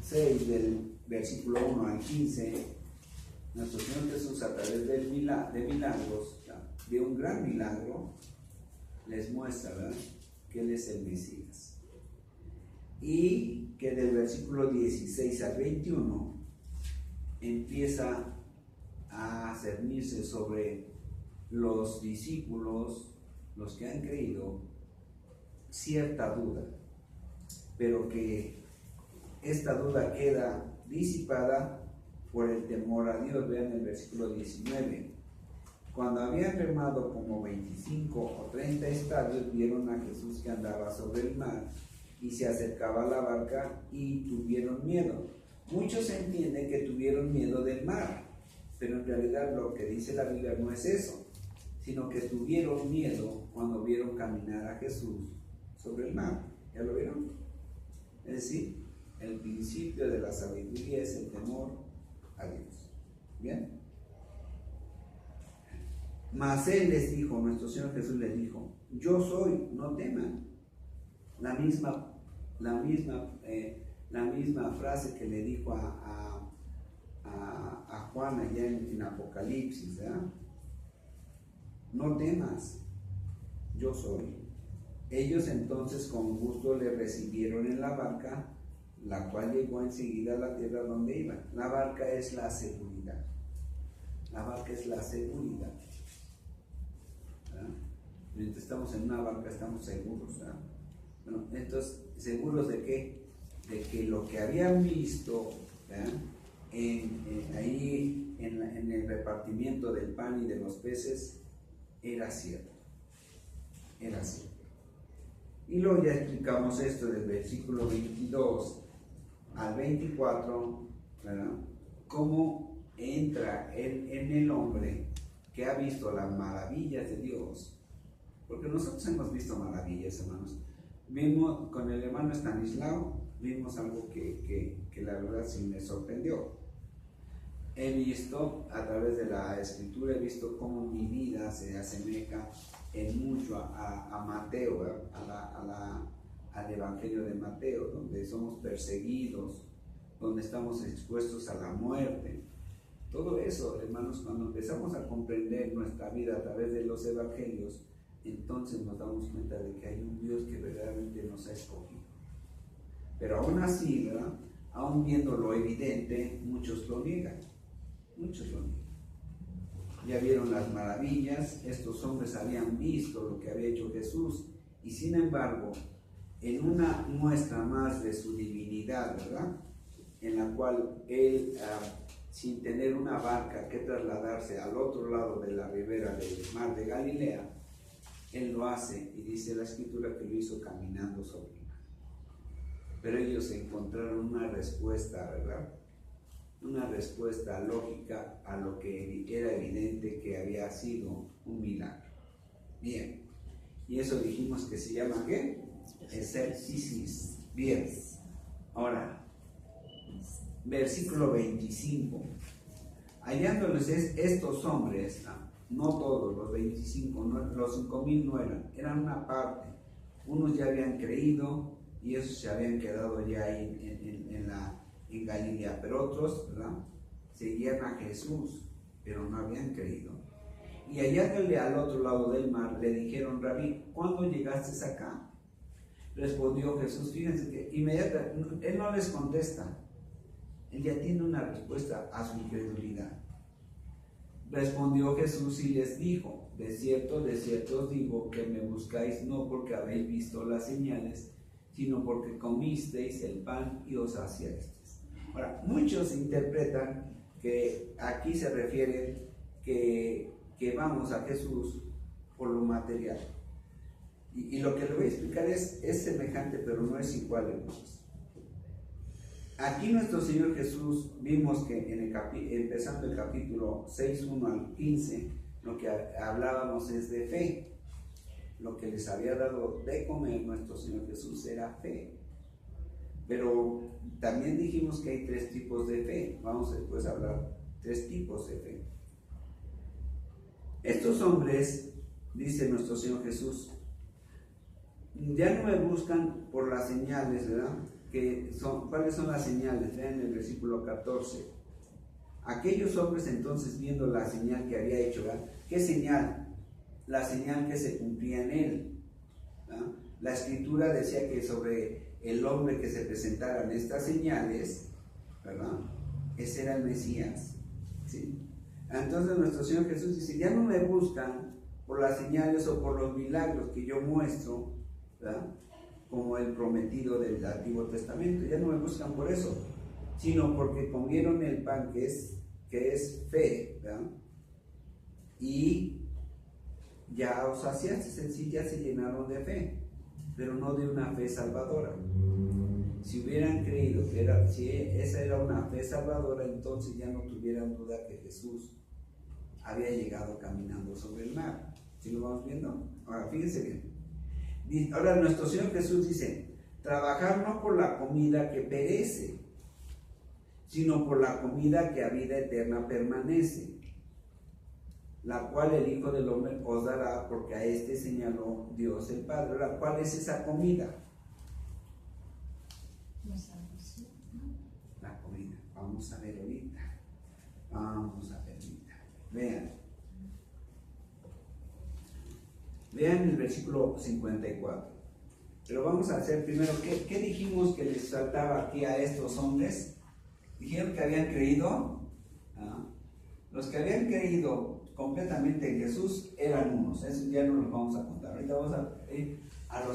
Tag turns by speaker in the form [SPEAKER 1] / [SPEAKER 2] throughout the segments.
[SPEAKER 1] 6 del versículo 1 al 15, nuestro Señor Jesús, a través de milagros, de un gran milagro, les muestra, ¿verdad?, que Él es el Mesías. Y que del versículo 16 al 21 empieza a cernirse sobre los discípulos, los que han creído, cierta duda, pero que esta duda queda disipada por el temor a Dios. Vean el versículo 19. Cuando habían remado como 25 o 30 estadios, vieron a Jesús que andaba sobre el mar y se acercaba a la barca y tuvieron miedo. Muchos entienden que tuvieron miedo del mar, pero en realidad lo que dice la Biblia no es eso, sino que tuvieron miedo cuando vieron caminar a Jesús sobre el mar. ¿Ya lo vieron? Es decir, el principio de la sabiduría es el temor a Dios. ¿Bien? Mas Él les dijo, nuestro Señor Jesús les dijo: yo soy, no teman. La misma frase que le dijo a Juan allá en Apocalipsis, ¿verdad? No temas, yo soy. Ellos entonces con gusto le recibieron en la barca, la cual llegó enseguida a la tierra donde iban. La barca es la seguridad. La barca es la seguridad. ¿Verdad? Mientras estamos en una barca estamos seguros, ¿verdad? Bueno, entonces, ¿seguros de qué? De que lo que habían visto, ¿verdad?, ahí en el repartimiento del pan y de los peces era cierto. Era cierto. Y luego ya explicamos esto del versículo 22 al 24, ¿verdad?, cómo entra en el hombre que ha visto las maravillas de Dios. Porque nosotros hemos visto maravillas, hermanos. Vimos con el hermano Estanislao, vimos algo que la verdad sí me sorprendió. He visto a través de la escritura, he visto cómo mi vida se asemeja en mucho a Mateo, al evangelio de Mateo, donde somos perseguidos, donde estamos expuestos a la muerte. Todo eso, hermanos, cuando empezamos a comprender nuestra vida a través de los evangelios, entonces nos damos cuenta de que hay un Dios que verdaderamente nos ha escogido. Pero aún así, ¿verdad?, aún viendo lo evidente, muchos lo niegan. Muchos lo niegan. Ya vieron las maravillas, estos hombres habían visto lo que había hecho Jesús, y sin embargo, en una muestra más de su divinidad, ¿verdad?, en la cual Él, sin tener una barca que trasladarse al otro lado de la ribera del mar de Galilea, Él lo hace, y dice la escritura que lo hizo caminando sobre el mar. Pero ellos encontraron una respuesta, ¿verdad?, una respuesta lógica a lo que era evidente que había sido un milagro. Bien, y eso dijimos que se llama ¿qué? Escepticismo. Bien, ahora, versículo 25. Hallándoles estos hombres, no todos los 25, los 5,000 no eran una parte. Unos ya habían creído y esos se habían quedado ya en Galilea, pero otros, ¿verdad?, seguían a Jesús, pero no habían creído. Y hallándole al otro lado del mar, le dijeron: Rabí, ¿cuándo llegaste acá? Respondió Jesús, fíjense que inmediatamente, Él no les contesta, Él ya tiene una respuesta a su incredulidad. Respondió Jesús y les dijo: de cierto os digo que me buscáis no porque habéis visto las señales, sino porque comisteis el pan y os saciasteis. Ahora, muchos interpretan que aquí se refiere que vamos a Jesús por lo material. Y lo que le voy a explicar es semejante, pero no es igual, hermanos. Aquí nuestro Señor Jesús, vimos que empezando el capítulo 6, 1 al 15, lo que hablábamos es de fe. Lo que les había dado de comer nuestro Señor Jesús era fe. Pero también dijimos que hay 3 tipos de fe. Vamos después a hablar 3 tipos de fe. Estos hombres, dice nuestro Señor Jesús, ya no me buscan por las señales, ¿verdad?, ¿cuáles son las señales? Vean el versículo 14. Aquellos hombres entonces, viendo la señal que había hecho, ¿verdad? ¿Qué señal? La señal que se cumplía en él, ¿verdad? La escritura decía que sobre el hombre que se presentaran estas señales, ¿verdad? Ese era el Mesías, ¿sí? Entonces nuestro Señor Jesús dice, ya no me buscan por las señales o por los milagros que yo muestro, ¿verdad? Como el prometido del Antiguo Testamento, ya no me buscan por eso, sino porque comieron el pan que es fe, ¿verdad? Y ya os saciaste, sí, ya se llenaron de fe, pero no de una fe salvadora. Si hubieran creído si esa era una fe salvadora, entonces ya no tuvieran duda que Jesús había llegado caminando sobre el mar. ¿Sí lo vamos viendo? Ahora, fíjense bien. Ahora nuestro Señor Jesús dice, trabajar no por la comida que perece, sino por la comida que a vida eterna permanece, la cual el Hijo del Hombre os dará, porque a este señaló Dios el Padre. Ahora, ¿cuál es esa comida? La comida. Vamos a ver ahorita. Vean. Vean el versículo 54. Pero vamos a hacer primero, ¿qué dijimos que les faltaba aquí a estos hombres? Dijeron que habían creído. Los que habían creído completamente en Jesús eran unos. Eso ya no los vamos a contar. Ahorita vamos a ir a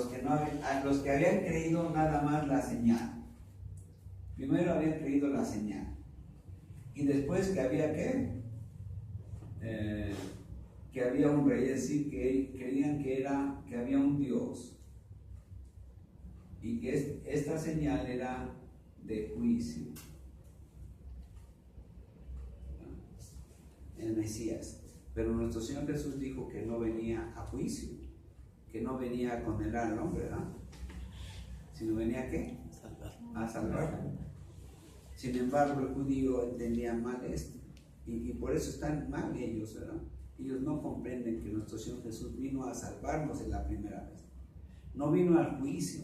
[SPEAKER 1] los que habían creído nada más la señal. Primero habían creído la señal. Y después que había que había un rey, es decir, que creían que había un Dios. Y que esta señal era de juicio. El Mesías. Pero nuestro Señor Jesús dijo que no venía a juicio, que no venía a condenar al hombre, ¿verdad? Sino venía ¿a qué? A salvar. Sin embargo, el judío entendía mal esto, y por eso están mal ellos, ¿verdad? Ellos no comprenden que nuestro Señor Jesús vino a salvarnos en la primera vez. No vino al juicio,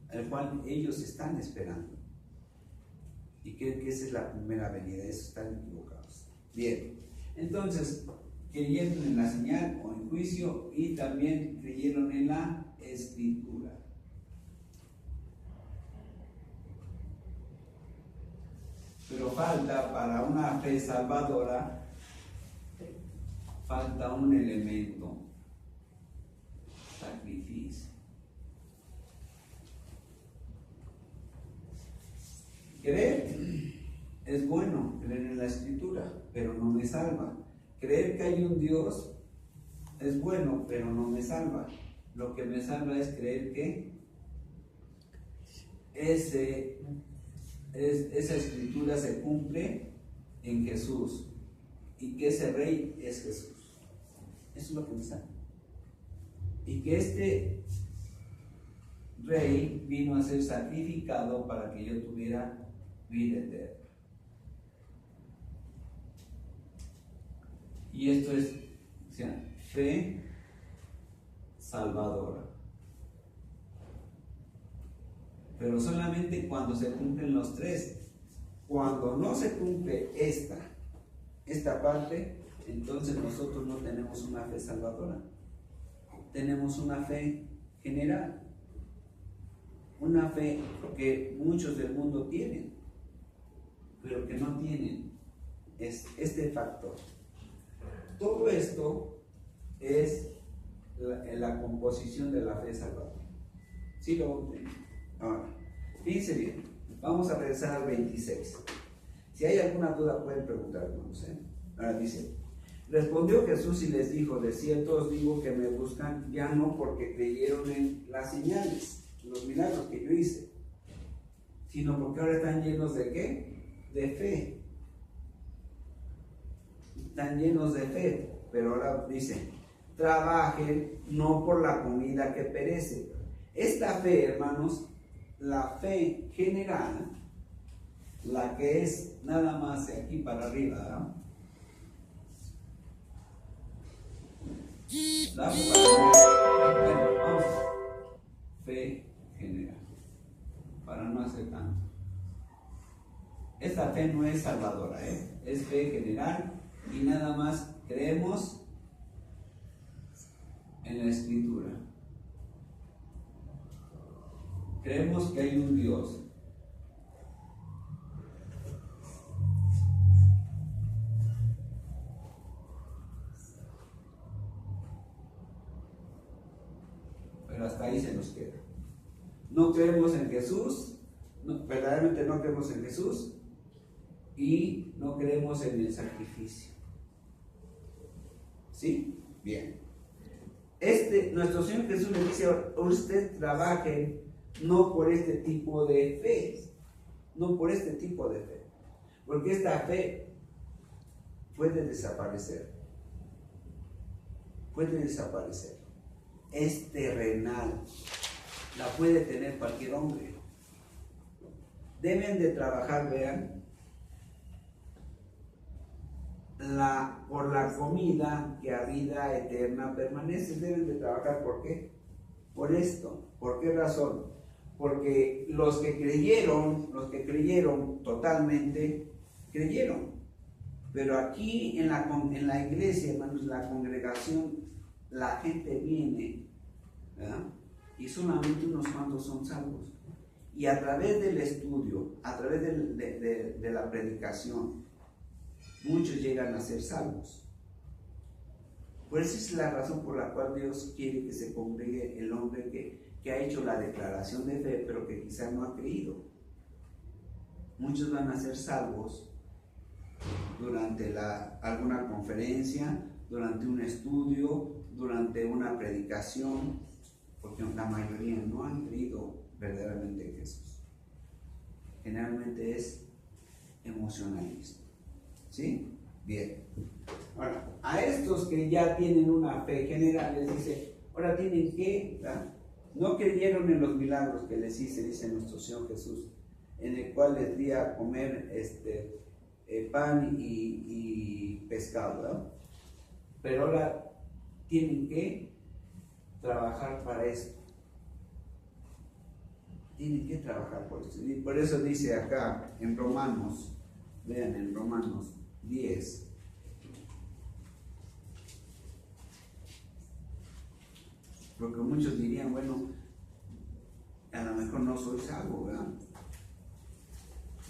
[SPEAKER 1] al cual ellos están esperando. Y creen que esa es la primera venida, eso están equivocados. Bien, entonces, creyeron en la señal o en juicio, y también creyeron en la escritura. Pero falta, para una fe salvadora, falta un elemento: sacrificio. Creer es bueno, creer en la escritura, pero no me salva. Creer que hay un Dios es bueno, pero no me salva. Lo que me salva es creer que esa escritura se cumple en Jesús, y que ese rey es Jesús. Eso es lo que me salva. Y que este rey vino a ser sacrificado para que yo tuviera vida eterna. Y esto es, o sea, fe salvadora. Pero solamente cuando se cumplen los tres. Cuando no se cumple esta parte, entonces nosotros no tenemos una fe salvadora. Tenemos una fe general. Una fe que muchos del mundo tienen, pero que no tienen es este factor. Todo esto es la composición de la fe salvadora. ¿Sí lo ven? Ahora, fíjense bien, vamos a regresar al 26. Si hay alguna duda pueden preguntarnos, ¿eh? Ahora dice, respondió Jesús y les dijo, de cierto os digo que me buscan ya no porque creyeron en las señales, los milagros que yo hice, sino porque ahora están llenos de ¿qué? De fe. Están llenos de fe, pero ahora dice, trabajen no por la comida que perece. Esta fe, hermanos, la fe general, la que es nada más de aquí para arriba, ¿verdad? Bueno, vamos. Fe general.
[SPEAKER 2] para no hacer tanto. Esta fe no es salvadora, es fe general y nada más creemos en la Escritura. Creemos que hay un Dios. Pero hasta ahí se nos queda. No creemos en Jesús, verdaderamente no creemos en Jesús y no creemos en el sacrificio. ¿Sí? Bien. Nuestro Señor Jesús le dice: usted trabaje no por este tipo de fe, no por este tipo de fe, porque esta fe puede desaparecer, es terrenal, la puede tener cualquier hombre. Deben de trabajar, vean, por la comida que a vida eterna permanece. Deben de trabajar, ¿por qué? Por esto. ¿Por qué razón? Porque los que creyeron totalmente, creyeron. Pero aquí en la iglesia, hermanos, la congregación, la gente viene, ¿verdad? Y solamente unos cuantos son salvos. Y a través del estudio, a través de la predicación, muchos llegan a ser salvos. Por eso es la razón por la cual Dios quiere que se congregue el hombre que ha hecho la declaración de fe, pero que quizá no ha creído. Muchos van a ser salvos durante alguna conferencia, durante un estudio, durante una predicación, porque la mayoría no han creído verdaderamente en Jesús. Generalmente es emocionalismo. ¿Sí? Bien. Ahora, a estos que ya tienen una fe general les dice: ahora tienen que, ¿verdad? No creyeron en los milagros que les hice, dice nuestro Señor Jesús, en el cual les di a comer pan y pescado, ¿verdad? Pero ahora tienen que trabajar para esto. Tienen que trabajar por esto. Y por eso dice acá en Romanos, vean, en Romanos 10. Porque muchos dirían: bueno, a lo mejor no soy salvo, ¿verdad?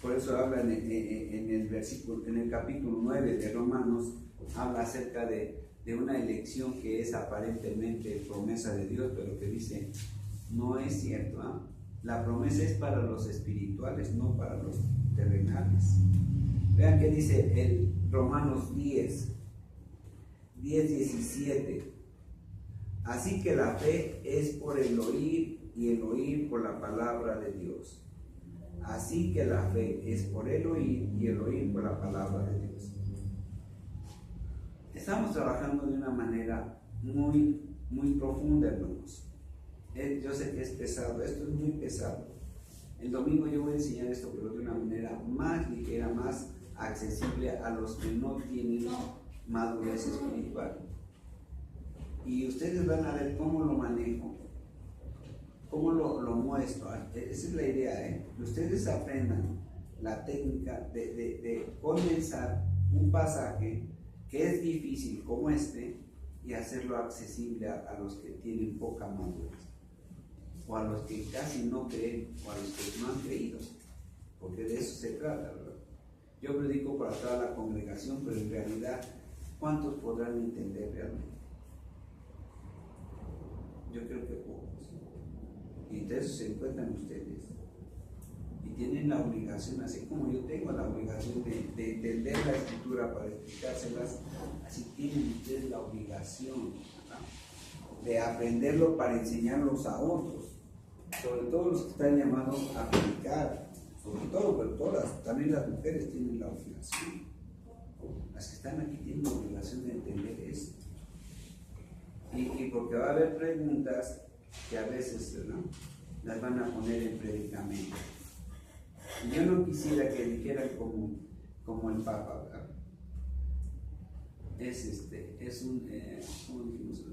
[SPEAKER 2] Por eso habla en el capítulo 9 de Romanos, habla acerca de una elección que es aparentemente promesa de Dios, pero que dice: no es cierto, ¿eh? La promesa es para los espirituales, no para los terrenales. Vean qué dice el Romanos 10:17. Así que la fe es por el oír y el oír por la palabra de Dios. Así que la fe es por el oír y el oír por la palabra de Dios. Estamos trabajando de una manera muy, muy profunda, hermanos. Yo sé que es pesado, esto es muy pesado. El domingo yo voy a enseñar esto, pero de una manera más ligera, más accesible a los que no tienen madurez espiritual. Y ustedes van a ver cómo lo manejo, cómo lo muestro. Esa es la idea, que ustedes aprendan la técnica de condensar un pasaje que es difícil como y hacerlo accesible a los que tienen poca madurez, o a los que casi no creen, o a los que no han creído, porque de eso se trata, ¿verdad? Yo predico para toda la congregación, pero en realidad, ¿cuántos podrán entender realmente? Yo creo que pocos. Y entonces se encuentran ustedes y tienen la obligación, así como yo tengo la obligación de entender la escritura para explicárselas, así tienen ustedes la obligación, ¿verdad?, de aprenderlo para enseñarlos a otros, sobre todo los que están llamados a predicar, sobre todo, pero todas, también las mujeres tienen la obligación. Las que están aquí tienen la obligación de entender esto. Y porque va a haber preguntas que a veces, ¿no?, las van a poner en predicamento. Y yo no quisiera que dijeran como el Papa, ¿verdad? Es un, ¿cómo dijimos?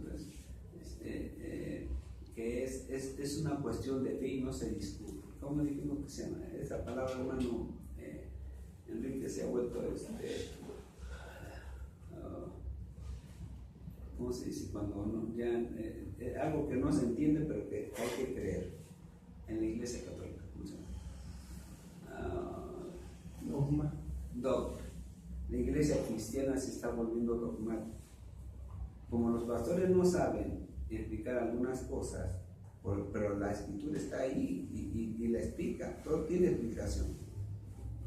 [SPEAKER 2] Que es una cuestión de fe y no se discute. ¿cómo dijimos que se llama? Esa palabra, hermano, Enrique se ha vuelto, ¿cómo se dice? Cuando no, ya, algo que no se entiende, pero que hay que creer en la Iglesia Católica. ¿Cómo se llama?
[SPEAKER 3] Dogma.
[SPEAKER 2] Dogma. La Iglesia cristiana se está volviendo dogmática. Como los pastores no saben explicar algunas cosas, pero la Escritura está ahí y la explica. Todo tiene explicación.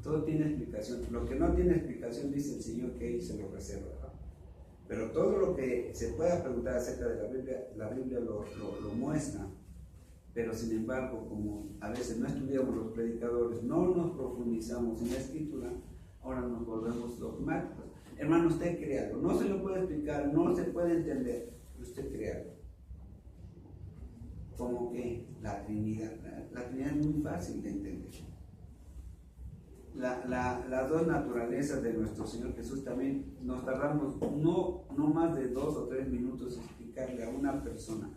[SPEAKER 2] Todo tiene explicación. Lo que no tiene explicación, dice el Señor, que Él se lo reserva, ¿no? Pero todo lo que se pueda preguntar acerca de la Biblia lo muestra. Pero sin embargo, como a veces no estudiamos los predicadores, no nos profundizamos en la Escritura, ahora nos volvemos dogmáticos. Hermano, usted crea algo. No se lo puede explicar, no se puede entender, pero usted crea algo. Como que la Trinidad. La Trinidad es muy fácil de entender. Las dos naturalezas de nuestro Señor Jesús también nos tardamos no más de 2 o 3 minutos en explicarle a una persona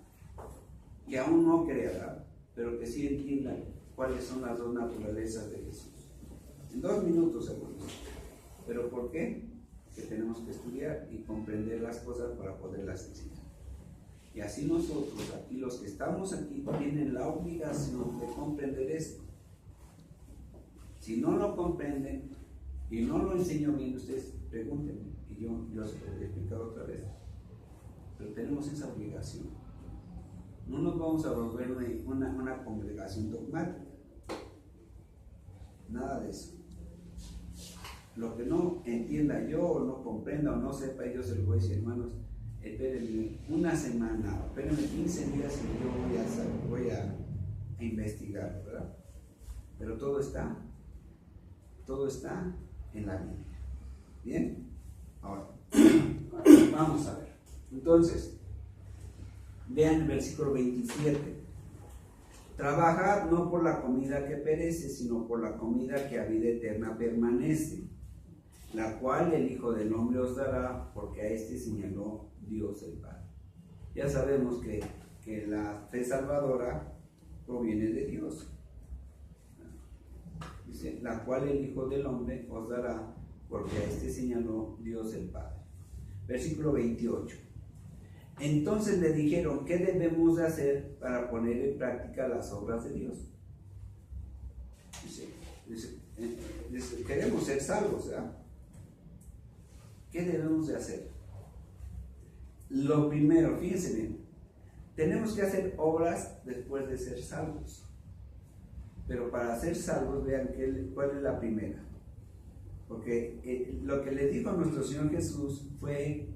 [SPEAKER 2] que aún no crea, pero que sí entienda cuáles son las dos naturalezas de Jesús. En 2 minutos, hermanos. ¿Pero por qué? Que tenemos que estudiar y comprender las cosas para poderlas enseñar. Y así nosotros, aquí los que estamos aquí, tienen la obligación de comprender esto. Si no lo comprenden y no lo enseño bien, ustedes pregúntenme y yo se lo voy a explicar otra vez. Pero tenemos esa obligación. No nos vamos a volver una congregación dogmática. Nada de eso. Lo que no entienda yo o no comprenda o no sepa, yo se lo voy a decir, hermanos, espérenme una semana, espérenme 15 días y yo voy a investigar, ¿verdad? Pero todo está en la Biblia. ¿Bien? Ahora, vamos a ver. Entonces, vean el versículo 27. Trabajad no por la comida que perece, sino por la comida que a vida eterna permanece, la cual el Hijo del Hombre os dará, porque a este señaló Dios el Padre. Ya sabemos que la fe salvadora proviene de Dios. Dice, la cual el Hijo del Hombre os dará, porque a este señaló Dios el Padre. Versículo 28. Entonces le dijeron, ¿qué debemos de hacer para poner en práctica las obras de Dios? Dice, queremos ser salvos, ¿verdad? ¿Qué debemos de hacer? Lo primero, fíjense bien, tenemos que hacer obras después de ser salvos. Pero para ser salvos, vean cuál es la primera. Porque lo que le dijo a nuestro Señor Jesús fue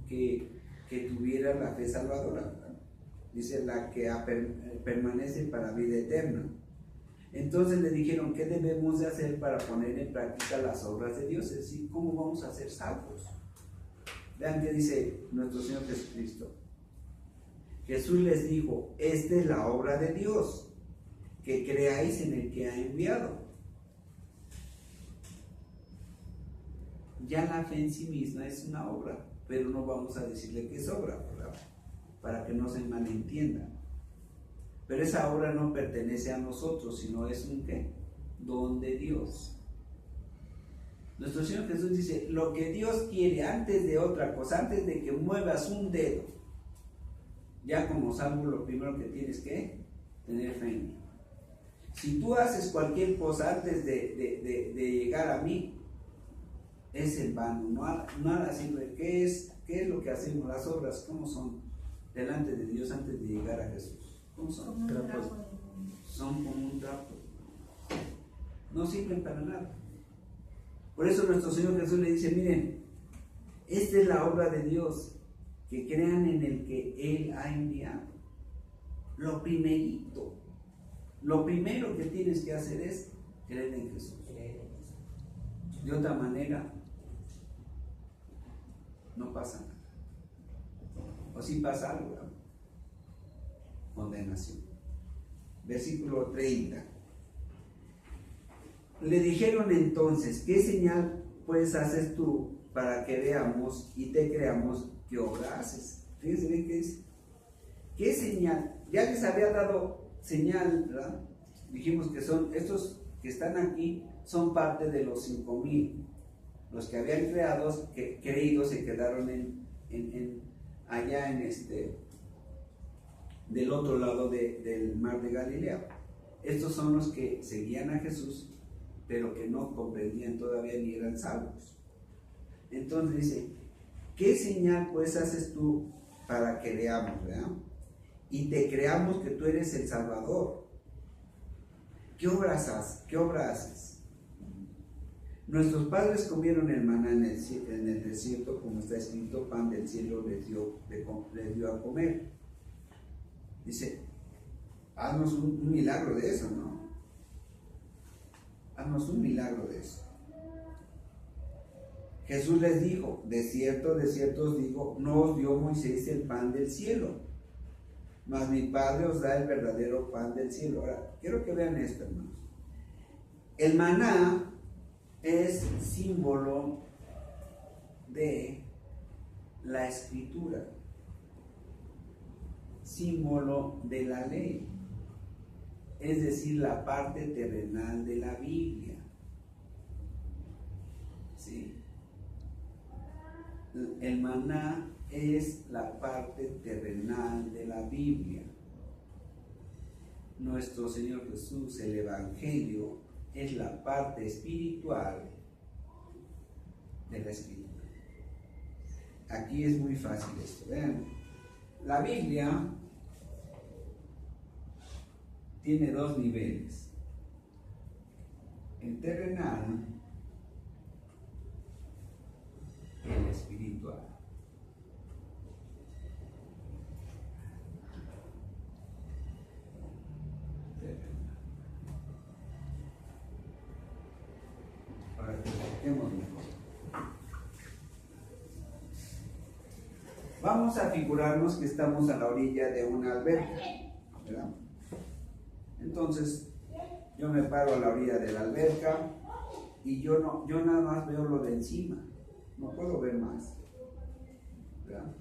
[SPEAKER 2] que tuviera la fe salvadora, ¿verdad? Dice, la que permanece para vida eterna. Entonces le dijeron, ¿qué debemos de hacer para poner en práctica las obras de Dios? Es decir, ¿cómo vamos a ser salvos? Vean qué dice nuestro Señor Jesucristo. Jesús les dijo, esta es la obra de Dios, que creáis en el que ha enviado. Ya la fe en sí misma es una obra, pero no vamos a decirle que es obra, ¿verdad? Para que no se malentienda. Pero esa obra no pertenece a nosotros, sino es un ¿qué? Don de Dios. Nuestro Señor Jesús dice, lo que Dios quiere antes de otra cosa, antes de que muevas un dedo, ya como salvo, lo primero que tienes que tener fe en mí. Si tú haces cualquier cosa antes de llegar a mí, es en vano, nada sirve. ¿Qué es lo que hacemos? Las obras, ¿cómo son delante de Dios antes de llegar a Jesús? ¿Cómo son? Son como un trapo. No sirven para nada. Por eso nuestro Señor Jesús le dice, miren, esta es la obra de Dios, que crean en el que Él ha enviado. Lo primerito, lo primero que tienes que hacer es creer en Jesús. De otra manera, no pasa nada. O si pasa algo, ¿no? Condenación. Versículo 30. Le dijeron entonces, ¿qué señal pues haces tú para que veamos y te creamos qué obra haces? Fíjense bien qué dice. ¿Qué señal? Ya les había dado señal, ¿verdad? dijimos que son estos que están aquí, son parte de los 5,000. Los que habían creído se quedaron allá del otro lado del mar de Galilea. Estos son los que seguían a Jesús, pero que no comprendían todavía ni eran salvos. Entonces dice, ¿qué señal pues haces tú para que veamos, ¿verdad? Y te creamos que tú eres el Salvador? ¿Qué obras haces? Nuestros padres comieron el maná en el desierto, como está escrito, pan del cielo les dio a comer. Dice, haznos un milagro de eso, ¿no? Haznos un milagro de eso. Jesús les dijo, de cierto os digo, no os dio Moisés el pan del cielo, mas mi Padre os da el verdadero pan del cielo. Ahora, quiero que vean esto, hermanos. El maná es símbolo de la escritura, símbolo de la ley, es decir, la parte terrenal de la Biblia. ¿Sí? El maná es la parte terrenal de la Biblia. Nuestro Señor Jesús, el Evangelio, es la parte espiritual de la Escritura. Aquí es muy fácil esto. Vean, la Biblia tiene 2 niveles: el terrenal y el espiritual. Para que lo expliquemos mejor. Vamos a figurarnos que estamos a la orilla de una alberca, ¿verdad? Entonces, yo me paro a la orilla de la alberca y yo nada más veo lo de encima, no puedo ver más, ¿verdad?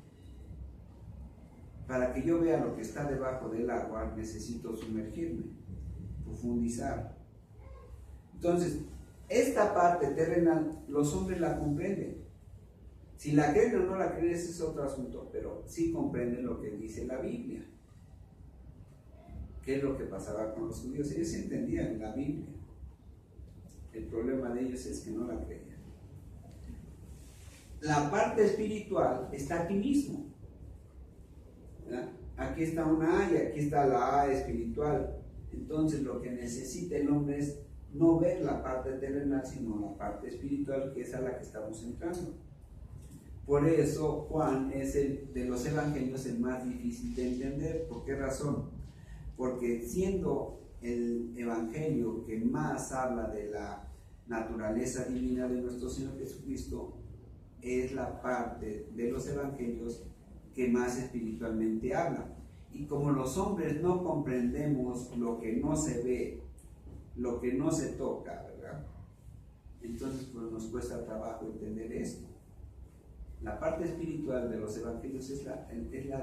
[SPEAKER 2] Para que yo vea lo que está debajo del agua, necesito sumergirme, profundizar. Entonces, esta parte terrenal, los hombres la comprenden. Si la creen o no la creen, ese es otro asunto, pero sí comprenden lo que dice la Biblia. ¿Qué es lo que pasaba con los judíos? Ellos entendían la Biblia. El problema de ellos es que no la creían. La parte espiritual está aquí mismo, ¿verdad? Aquí está una A y aquí está la A espiritual. Entonces lo que necesita el hombre es no ver la parte terrenal, sino la parte espiritual, que es a la que estamos entrando. Por eso Juan es de los evangelios el más difícil de entender. ¿Por qué razón? Porque siendo el evangelio que más habla de la naturaleza divina de nuestro Señor Jesucristo, es la parte de los evangelios que más espiritualmente habla. Y como los hombres no comprendemos lo que no se ve, lo que no se toca, ¿verdad? Entonces pues nos cuesta trabajo entender esto. La parte espiritual de los evangelios es la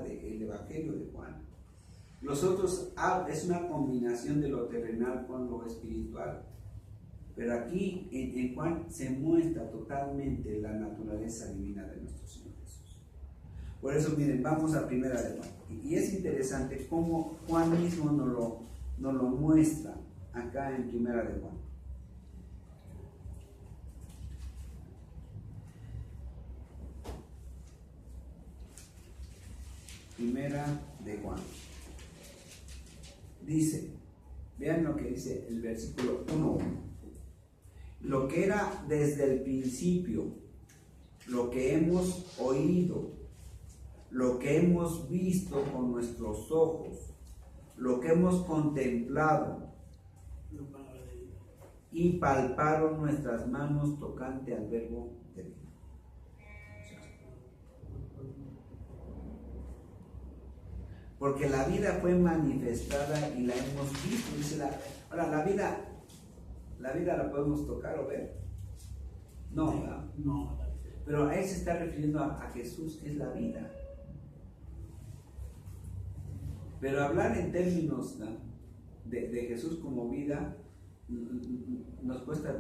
[SPEAKER 2] del evangelio de Juan. Los otros es una combinación de lo terrenal con lo espiritual. Pero aquí en Juan se muestra totalmente la naturaleza divina de nuestro Señor Jesús. Por eso, miren, vamos a Primera de Juan. Y es interesante cómo Juan mismo nos lo muestra acá en Primera de Juan. Primera de Juan. Dice, vean lo que dice el versículo 1. Lo que era desde el principio, lo que hemos oído, lo que hemos visto con nuestros ojos, lo que hemos contemplado y palparon nuestras manos tocante al verbo de vida. Porque la vida fue manifestada y la hemos visto. Dice ahora, la vida la podemos tocar o ver. No, ¿verdad?
[SPEAKER 3] No.
[SPEAKER 2] Pero a él se está refiriendo a Jesús, que es la vida. Pero hablar en términos
[SPEAKER 1] de Jesús como vida nos cuesta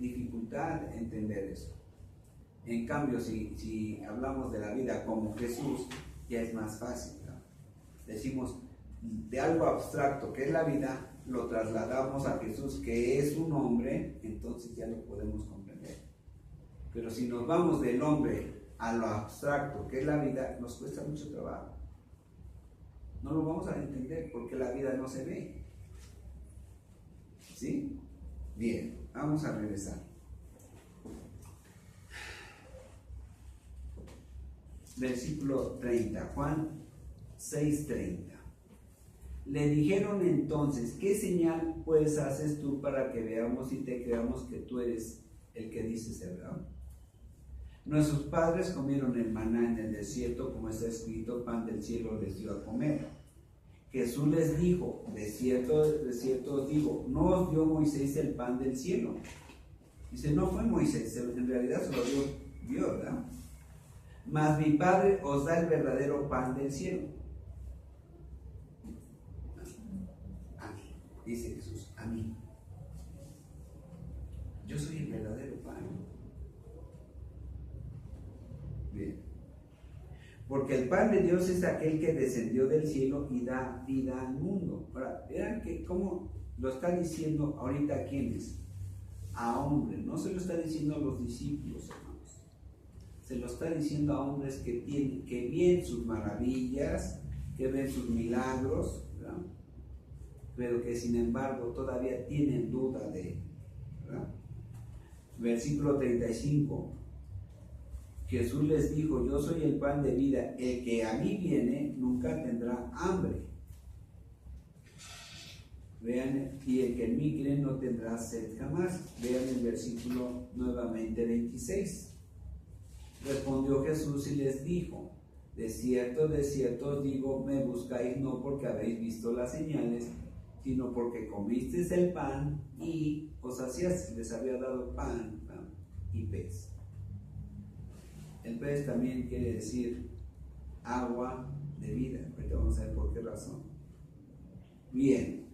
[SPEAKER 1] dificultad entender eso. En cambio, si hablamos de la vida como Jesús, ya es más fácil, ¿no? Decimos de algo abstracto que es la vida, lo trasladamos a Jesús, que es un hombre, entonces ya lo podemos comprender. Pero si nos vamos del hombre a lo abstracto que es la vida, nos cuesta mucho trabajo. No lo vamos a entender porque la vida no se ve. ¿Sí? Bien, vamos a regresar. Versículo 30, Juan 6:30. Le dijeron entonces, ¿qué señal pues haces tú para que veamos y te creamos que tú eres el que dices ser, ¿verdad? Nuestros padres comieron el maná en el desierto, como está escrito, pan del cielo les dio a comer. Jesús les dijo, de cierto os digo, no os dio Moisés el pan del cielo. Dice, no fue Moisés, en realidad se lo dio Dios, ¿verdad? Mas mi Padre os da el verdadero pan del cielo. A mí, dice Jesús, a mí. Yo soy el verdadero pan. Bien. Porque el pan de Dios es aquel que descendió del cielo y da vida al mundo. Ahora, vean que cómo lo está diciendo ahorita a quiénes. A hombres, no se lo está diciendo a los discípulos, hermanos. Se lo está diciendo a hombres que ven sus maravillas, que ven sus milagros, ¿verdad? Pero que sin embargo todavía tienen duda de él, ¿verdad? Versículo 35. Jesús les dijo, yo soy el pan de vida, el que a mí viene nunca tendrá hambre. Vean, y el que en mí cree no tendrá sed jamás. Vean el versículo nuevamente 26. Respondió Jesús y les dijo, de cierto os digo, me buscáis no porque habéis visto las señales, sino porque comisteis el pan y os saciasteis. Les había dado pan y pez. El pez también quiere decir agua de vida. Ahorita vamos a ver por qué razón. Bien.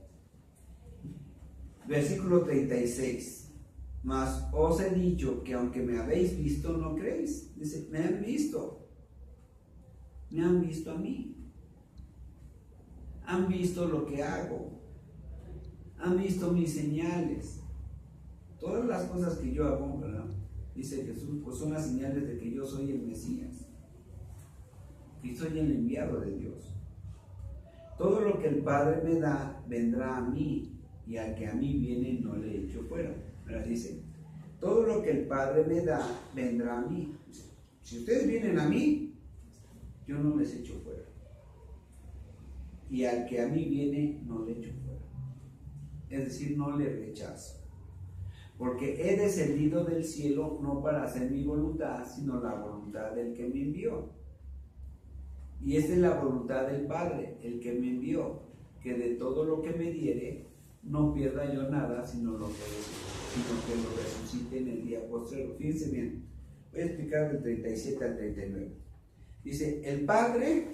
[SPEAKER 1] Versículo 36. Mas os he dicho que aunque me habéis visto, no creéis. Dice, me han visto. Me han visto a mí. Han visto lo que hago. Han visto mis señales. Todas las cosas que yo hago, ¿verdad? Dice Jesús, pues son las señales de que yo soy el Mesías, que soy el enviado de Dios. Todo lo que el Padre me da, vendrá a mí, y al que a mí viene, no le echo fuera. Ahora dice, todo lo que el Padre me da, vendrá a mí. Si ustedes vienen a mí, yo no les echo fuera. Y al que a mí viene, no le echo fuera. Es decir, no le rechazo. Porque he descendido del cielo no para hacer mi voluntad, sino la voluntad del que me envió. Y esta es la voluntad del Padre, el que me envió, que de todo lo que me diere, no pierda yo nada, sino que lo resucite en el día postrero. Fíjense bien, voy a explicar del 37 al 39. Dice, el Padre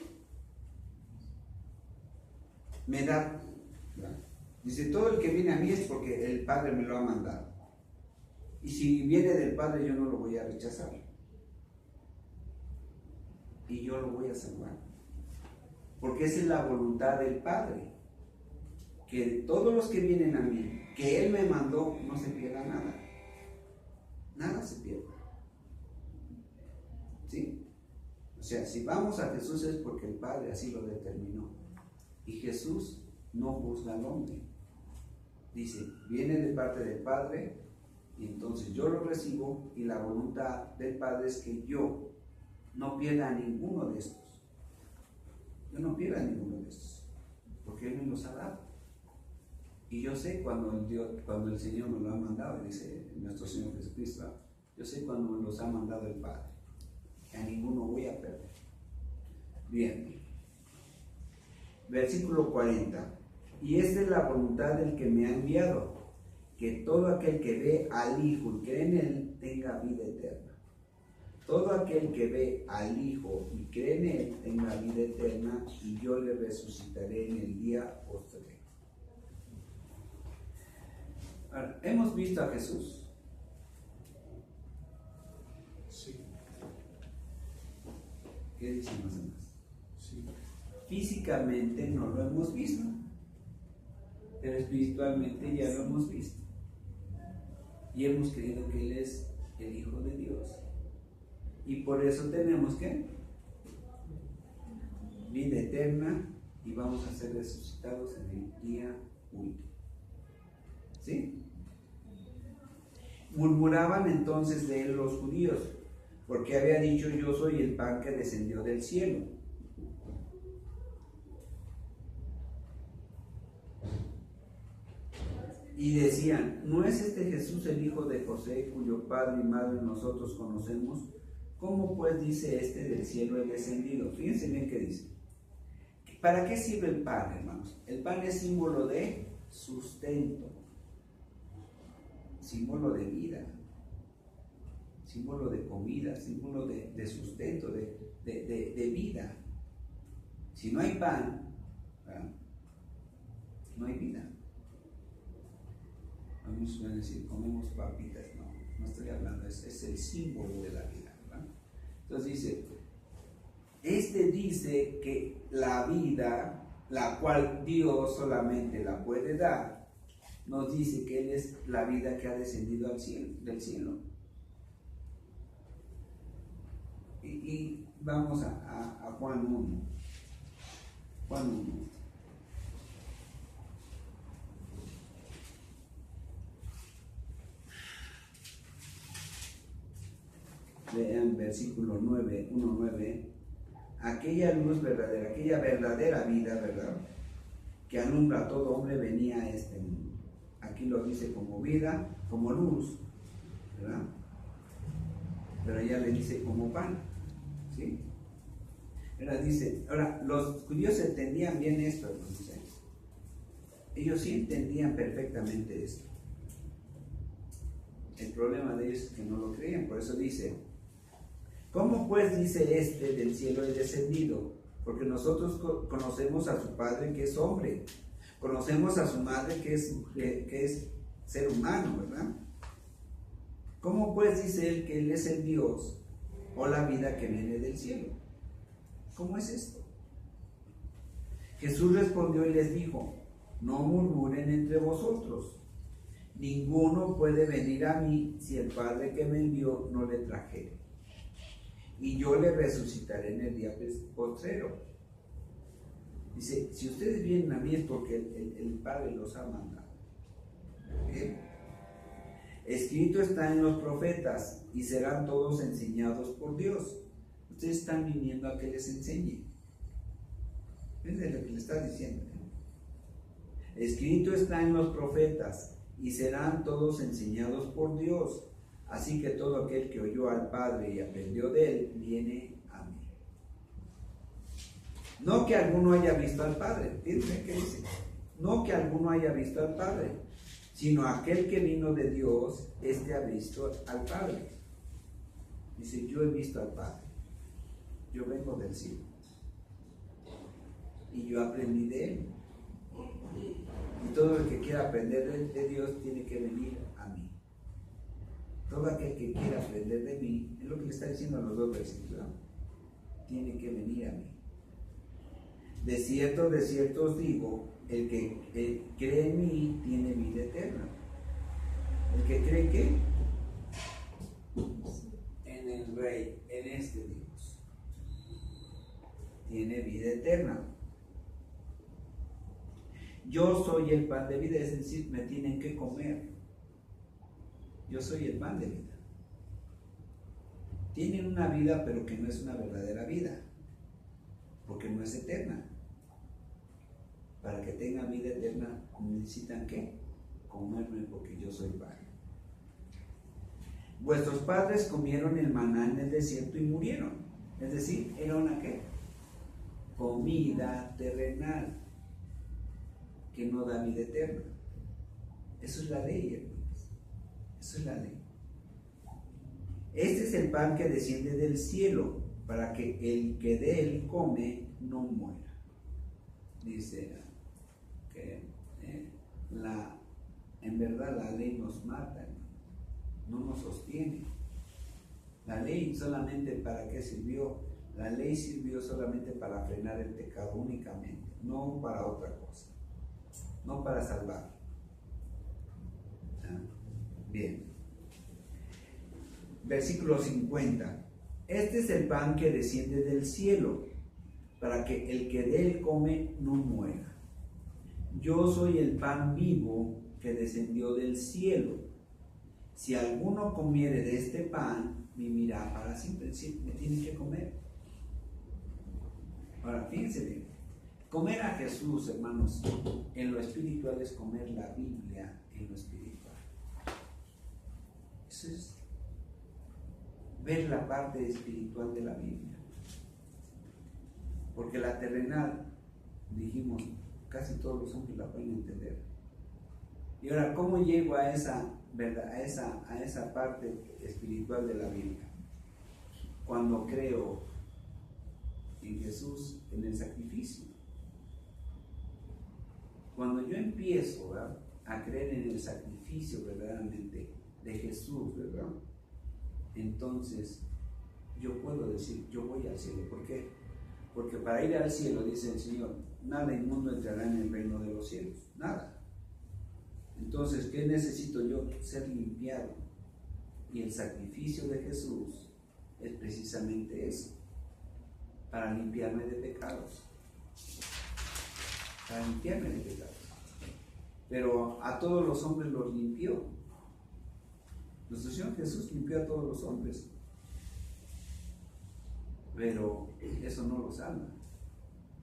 [SPEAKER 1] me da, dice, todo el que viene a mí es porque el Padre me lo ha mandado. Y si viene del Padre, yo no lo voy a rechazar. Y yo lo voy a salvar. Porque esa es la voluntad del Padre. Que de todos los que vienen a mí, que Él me mandó, no se pierda nada. Nada se pierde. ¿Sí? O sea, si vamos a Jesús es porque el Padre así lo determinó. Y Jesús no juzga al hombre. Dice, viene de parte del Padre, y entonces yo lo recibo, y la voluntad del Padre es que yo no pierda a ninguno de estos. Yo no pierda a ninguno de estos, porque Él me los ha dado. Y yo sé cuando el Señor me lo ha mandado, dice nuestro Señor Jesucristo, yo sé cuando me los ha mandado el Padre, que a ninguno voy a perder. Bien. Versículo 40. Y esta es la voluntad del que me ha enviado, que todo aquel que ve al Hijo y cree en Él tenga vida eterna. todo aquel que ve al Hijo y cree en Él tenga vida eterna, y yo le resucitaré en el día postrero. Ahora, ¿hemos visto a Jesús?
[SPEAKER 3] Sí,
[SPEAKER 1] ¿Qué dicen los demás?
[SPEAKER 3] sí.
[SPEAKER 1] Físicamente no lo hemos visto, pero espiritualmente ya lo hemos visto. Y hemos creído que Él es el Hijo de Dios. Y por eso tenemos que vida eterna, y vamos a ser resucitados en el día último. ¿Sí? Murmuraban entonces de Él los judíos, porque había dicho: yo soy el pan que descendió del cielo. Y decían: ¿no es este Jesús el hijo de José, cuyo padre y madre nosotros conocemos? ¿Cómo pues dice este: del cielo he descendido? Fíjense bien qué dice. ¿Para qué sirve el pan, hermanos? El pan es símbolo de sustento, símbolo de vida, símbolo de comida, símbolo de sustento, de vida. Si no hay pan, ¿verdad?, no hay vida. Algunos suelen decir: comemos papitas. No estoy hablando, es el símbolo de la vida, ¿verdad? Entonces dice que la vida, la cual Dios solamente la puede dar, nos dice que Él es la vida que ha descendido del cielo. Y vamos a Juan 1. Juan 1. Vean versículo 9, 1:9. Aquella luz verdadera, aquella verdadera vida, ¿verdad?, que alumbra a todo hombre, venía a este mundo. Aquí lo dice como vida, como luz, ¿verdad? Pero ella le dice como pan, ¿sí? Ahora, los judíos entendían bien esto, entonces. Ellos sí entendían perfectamente esto. El problema de ellos es que no lo creían. Por eso dice: ¿cómo pues dice este: del cielo he descendido? Porque nosotros conocemos a su padre, que es hombre, conocemos a su madre, que es ser humano, ¿verdad? ¿Cómo pues dice él que Él es el Dios o la vida que viene del cielo? ¿Cómo es esto? Jesús respondió y les dijo: no murmuren entre vosotros. Ninguno puede venir a mí si el Padre que me envió no le trajere, y yo le resucitaré en el día postrero. Dice: si ustedes vienen a mí es porque el Padre los ha mandado. ¿Bien? Escrito está en los profetas, y serán todos enseñados por Dios. Ustedes están viniendo a que les enseñe. Es de lo que le está diciendo. Escrito está en los profetas, y serán todos enseñados por Dios. Así que todo aquel que oyó al Padre y aprendió de Él, viene a mí. No que alguno haya visto al Padre. Fíjense qué dice. No que alguno haya visto al Padre, sino aquel que vino de Dios, este ha visto al Padre. Dice: yo he visto al Padre. Yo vengo del cielo. Y yo aprendí de Él. Y todo el que quiera aprender de Dios tiene que venir a mí. Todo aquel que quiera aprender de mí, es lo que le está diciendo a los dos versículos, ¿no?, tiene que venir a mí. De cierto os digo, el que cree en mí tiene vida eterna. ¿El que cree qué? En el Rey, en este Dios. Tiene vida eterna. Yo soy el pan de vida, es decir, me tienen que comer. Yo soy el pan de vida. Tienen una vida, pero que no es una verdadera vida, porque no es eterna. Para que tengan vida eterna, necesitan ¿qué? Comerme, porque yo soy pan. Vuestros padres comieron el maná en el desierto y murieron. Es decir, era una ¿qué? Comida terrenal, que no da vida eterna. Eso es la ley, hermanos. Eso es la ley.
[SPEAKER 2] Este es el pan que desciende del cielo, para que el que de él come no muera. Dice que en verdad la ley nos mata, no nos sostiene. La ley solamente para qué sirvió? La ley sirvió solamente para frenar el pecado únicamente, no para otra cosa, no para salvar. Bien. Versículo 50. Este es el pan que desciende del cielo, para que el que de él come no muera. Yo soy el pan vivo que descendió del cielo. Si alguno comiere de este pan, vivirá para siempre. Sí, me tiene que comer. Ahora, fíjense bien. Comer a Jesús, hermanos, en lo espiritual es comer la Biblia en lo espiritual. Eso es ver la parte espiritual de la Biblia. Porque la terrenal, dijimos, casi todos los hombres la pueden entender. Y ahora, ¿cómo llego a esa verdad, a esa parte espiritual de la Biblia? Cuando creo en Jesús, en el sacrificio. Cuando yo empiezo, ¿verdad?, a creer en el sacrificio verdaderamente de Jesús, ¿verdad?, entonces yo puedo decir, yo voy al cielo. ¿Por qué? Porque para ir al cielo, dice el Señor, nada inmundo entrará en el reino de los cielos, nada. Entonces, ¿qué necesito yo? Ser limpiado. Y el sacrificio de Jesús es precisamente eso, para limpiarme de pecados. Para limpiarme de pecados. Pero a todos los hombres los limpió. Nuestro Señor Jesús limpió a todos los hombres. Pero eso no lo salva.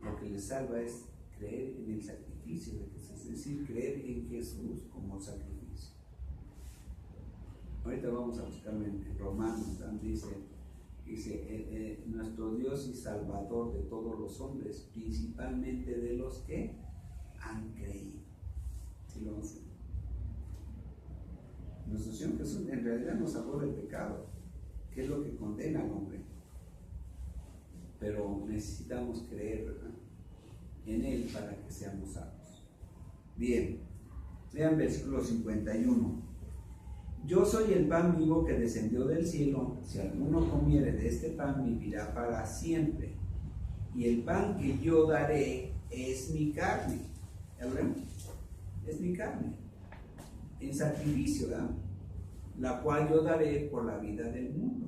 [SPEAKER 2] Lo que les salva es creer en el sacrificio de Jesús, es decir, creer en Jesús como sacrificio. Ahorita vamos a buscarlo en Romanos, dice nuestro Dios y Salvador de todos los hombres, principalmente de los que han creído. ¿Sí lo vamos a ver? Nuestro Señor Jesús en realidad nos salvó del pecado, que es lo que condena al hombre. Pero necesitamos creer, ¿verdad?, en Él para que seamos salvos. Bien, vean versículo 51. Yo soy el pan vivo que descendió del cielo. Si alguno comiere de este pan, vivirá para siempre. Y el pan que yo daré es mi carne. ¿Ya lo ven? Es mi carne. En sacrificio, ¿verdad?, la cual yo daré por la vida del mundo.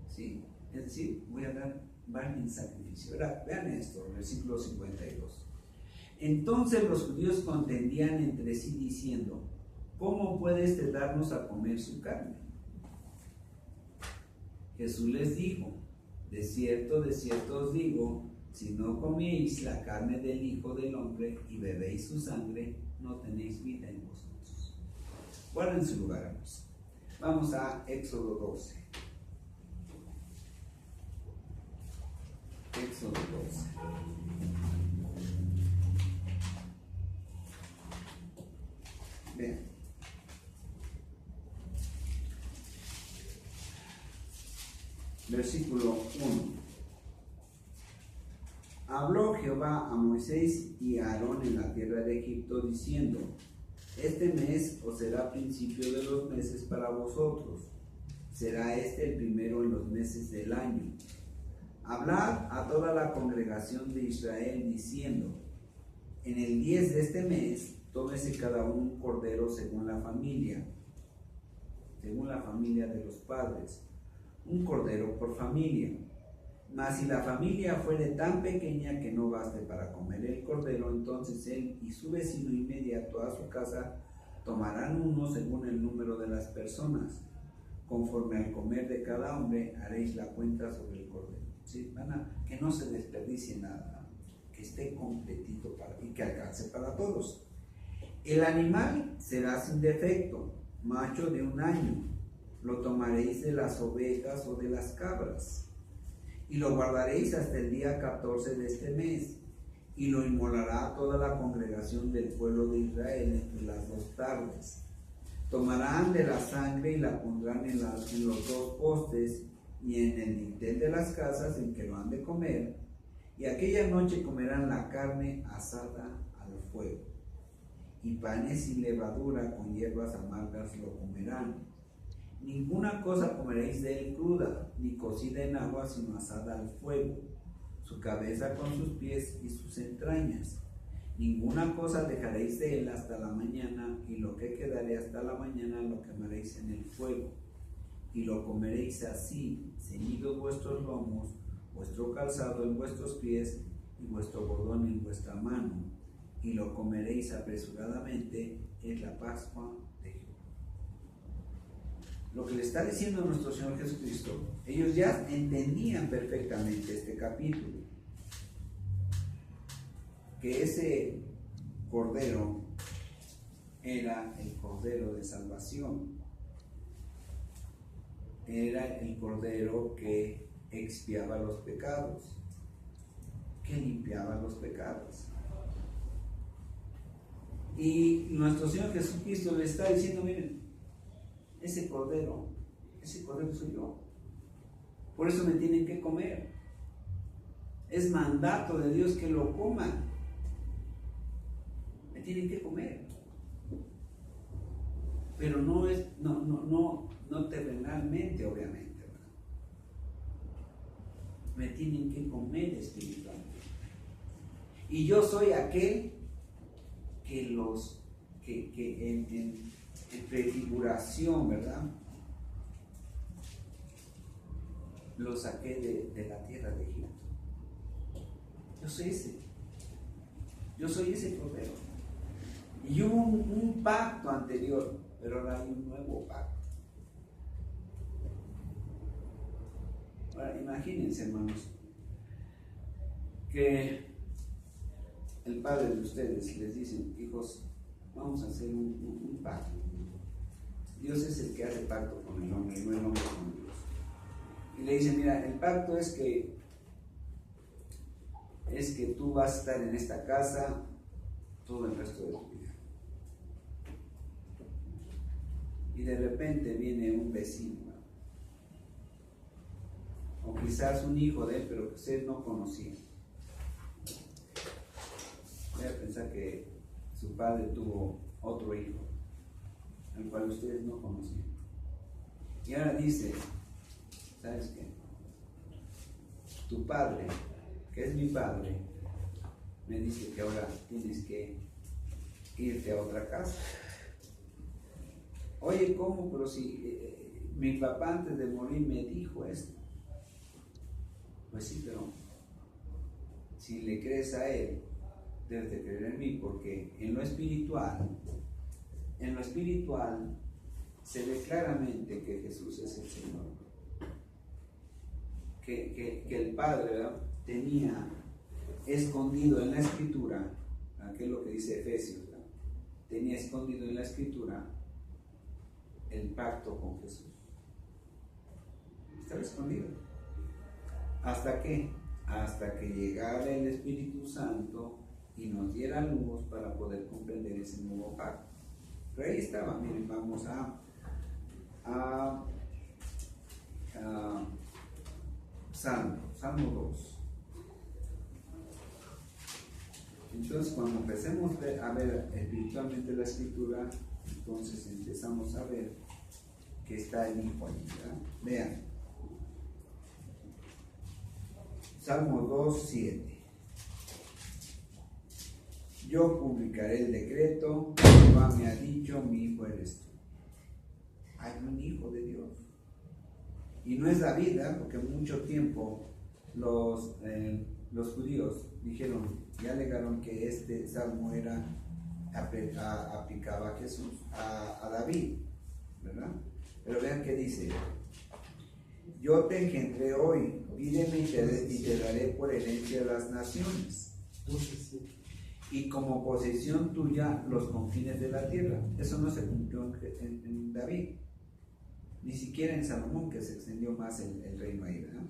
[SPEAKER 2] ¿Sí? Es decir, voy a dar pan en sacrificio. Ahora, vean esto, versículo 52. Entonces los judíos contendían entre sí diciendo, ¿cómo puede este darnos a comer su carne? Jesús les dijo, de cierto os digo, si no coméis la carne del Hijo del Hombre y bebéis su sangre, no tenéis vida en vosotros. Guarden su lugar, hermanos. Vamos a Éxodo 12. Éxodo 12. Vean. Versículo 1. Habló Jehová a Moisés y a Aarón en la tierra de Egipto, diciendo, este mes os será principio de los meses para vosotros. Será este el primero en los meses del año. Hablad a toda la congregación de Israel, diciendo, en el 10 de este mes, tómese cada uno un cordero según la familia de los padres, un cordero por familia. Mas si la familia fuere tan pequeña que no baste para comer el cordero, entonces él y su vecino inmediato a su casa tomarán uno según el número de las personas. Conforme al comer de cada hombre, haréis la cuenta sobre el cordero. ¿Sí? Que no se desperdicie nada, que esté completito y que alcance para todos. El animal será sin defecto, macho de 1 año. Lo tomaréis de las ovejas o de las cabras. Y lo guardaréis hasta el día 14 de este mes, y lo inmolará toda la congregación del pueblo de Israel entre las 2 tardes.
[SPEAKER 1] Tomarán de la sangre y la pondrán en los dos postes y en el dintel de las casas en que lo han de comer, y aquella noche comerán la carne asada al fuego, y panes sin levadura con hierbas amargas lo comerán. Ninguna cosa comeréis de él cruda, ni cocida en agua, sino asada al fuego, su cabeza con sus pies y sus entrañas. Ninguna cosa dejaréis de él hasta la mañana, y lo que quedare hasta la mañana lo quemaréis en el fuego. Y lo comeréis así, ceñidos vuestros lomos, vuestro calzado en vuestros pies, y vuestro bordón en vuestra mano. Y lo comeréis apresuradamente, es la Pascua de Jehová. Lo que le está diciendo nuestro Señor Jesucristo, ellos ya entendían perfectamente este capítulo, que ese cordero era el cordero de salvación, era el cordero que expiaba los pecados, que limpiaba los pecados. Y nuestro Señor Jesucristo le está diciendo, miren, ese cordero soy yo, por eso me tienen que comer, es mandato de Dios que lo coman, me tienen que comer, pero no terrenalmente, obviamente, ¿verdad? Me tienen que comer espiritualmente, y yo soy aquel que en prefiguración, ¿verdad?, lo saqué de la tierra de Egipto. Yo soy ese cordero. Y hubo un pacto anterior, pero ahora hay un nuevo pacto. Ahora imagínense, hermanos, que el padre de ustedes les dice, hijos, vamos a hacer un pacto. Dios es el que hace pacto con el hombre, no el hombre con Dios. Y le dice, mira, el pacto es que tú vas a estar en esta casa todo el resto de tu vida. Y de repente viene un vecino, o quizás un hijo de él, pero que ustedes no conocían. Voy a pensar que su padre tuvo otro hijo, al cual ustedes no conocían. Y ahora dice, ¿sabes qué? Tu padre, que es mi padre, me dice que ahora tienes que irte a otra casa. Oye, ¿cómo? Pero si mi papá antes de morir me dijo esto. Pues sí, pero si le crees a él, debes de creer en mí, porque en lo espiritual se ve claramente que Jesús es el Señor. Que el Padre, ¿verdad?, tenía escondido en la Escritura, que es lo que dice Efesios, ¿verdad?, tenía escondido en la Escritura el pacto con Jesús. Estaba escondido. ¿Hasta qué? Hasta que llegara el Espíritu Santo y nos diera luz para poder comprender ese nuevo pacto. Pero ahí estaba. Miren, vamos a Salmo 2. Entonces, cuando empecemos a ver espiritualmente la Escritura, entonces empezamos a ver que está el Hijo ahí, ¿verdad? Vean, Salmo 2, 7. Yo publicaré el decreto, Jehová me ha dicho, mi hijo eres tú. Hay un hijo de Dios. Y no es David, ¿verdad?, porque mucho tiempo los judíos dijeron y alegaron que este salmo aplicaba a Jesús, a David, ¿verdad? Pero vean qué dice: yo te engendré hoy, pídeme y te daré por herencia las naciones, y como posesión tuya los confines de la tierra. Eso no se cumplió en David, ni siquiera en Salomón, que se extendió más el reino ahí, ¿verdad?